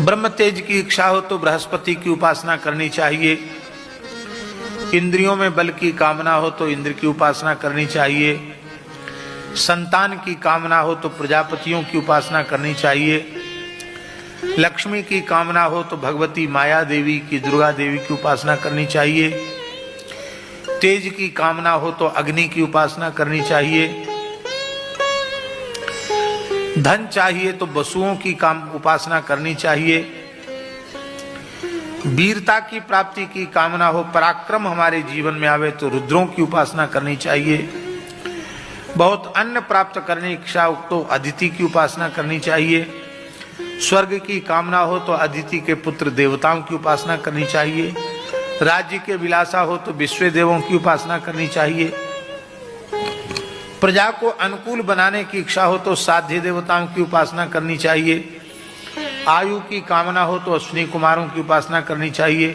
ब्रह्म तेज की इच्छा हो तो बृहस्पति की उपासना करनी चाहिए। इंद्रियों में बल की कामना हो तो इंद्र की उपासना करनी चाहिए। संतान की कामना हो तो प्रजापतियों की उपासना करनी चाहिए। लक्ष्मी की कामना हो तो भगवती माया देवी की, दुर्गा देवी की उपासना करनी चाहिए। तेज की कामना हो तो अग्नि की उपासना करनी चाहिए। धन चाहिए तो वसुओं की उपासना करनी चाहिए। वीरता की प्राप्ति की कामना हो, पराक्रम हमारे जीवन में आवे तो रुद्रों की उपासना करनी चाहिए। बहुत अन्न प्राप्त करने की इच्छा हो तो अदिति की उपासना करनी चाहिए। स्वर्ग की कामना हो तो अदिति के पुत्र देवताओं की उपासना करनी चाहिए। राज्य के विलासा हो तो विश्व देवों की उपासना करनी चाहिए। प्रजा को अनुकूल बनाने की इच्छा हो तो साध्य देवताओं की उपासना करनी चाहिए। आयु की कामना हो तो अश्विनी कुमारों की उपासना करनी चाहिए।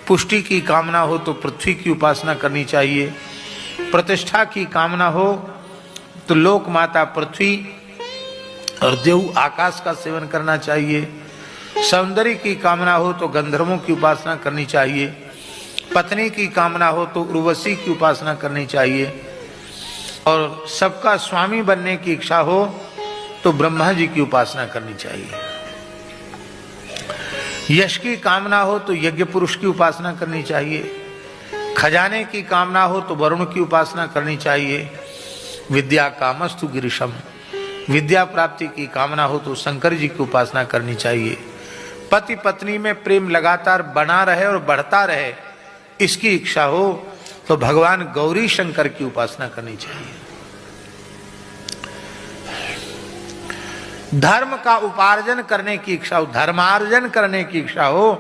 पुष्टि की कामना हो तो पृथ्वी की उपासना करनी चाहिए। प्रतिष्ठा की कामना हो तो लोक माता पृथ्वी और देव आकाश का सेवन करना चाहिए। सौंदर्य की कामना हो तो गंधर्वों की उपासना करनी चाहिए। पत्नी की कामना हो तो उर्वशी की उपासना करनी चाहिए। और सबका स्वामी बनने की इच्छा हो तो ब्रह्मा जी की उपासना करनी चाहिए। यश की कामना हो तो यज्ञ पुरुष की उपासना करनी चाहिए। खजाने की कामना हो तो वरुण की उपासना करनी चाहिए। विद्या कामस्तु गिरिशम, विद्या प्राप्ति की कामना हो तो शंकर जी की उपासना करनी चाहिए। पति पत्नी में प्रेम लगातार बना रहे और बढ़ता रहे, इसकी इच्छा हो तो भगवान गौरी शंकर की उपासना करनी चाहिए। धर्म का उपार्जन करने की इच्छा हो, धर्मार्जन करने की इच्छा हो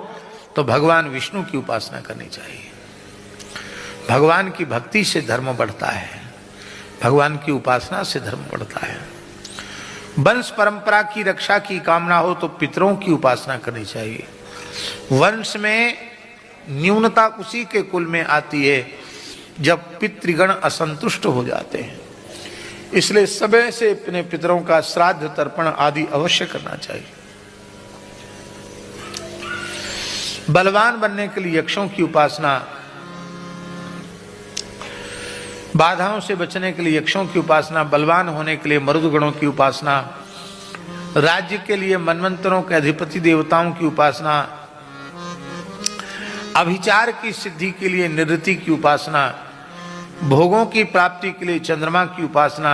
तो भगवान विष्णु की उपासना करनी चाहिए। भगवान की भक्ति से धर्म बढ़ता है, भगवान की उपासना से धर्म बढ़ता है। वंश परंपरा की रक्षा की कामना हो तो पितरों की उपासना करनी चाहिए। वंश में न्यूनता उसी के कुल में आती है जब पितृगण असंतुष्ट हो जाते हैं, इसलिए समय से अपने पितरों का श्राद्ध तर्पण आदि अवश्य करना चाहिए। बलवान बनने के लिए यक्षों की उपासना, बाधाओं से बचने के लिए यक्षों की उपासना, बलवान होने के लिए मरुदगणों की उपासना, राज्य के लिए मनवंतरों के अधिपति देवताओं की उपासना, अभिचार की सिद्धि के लिए निवृत्ति की उपासना, भोगों की प्राप्ति के लिए चंद्रमा की उपासना,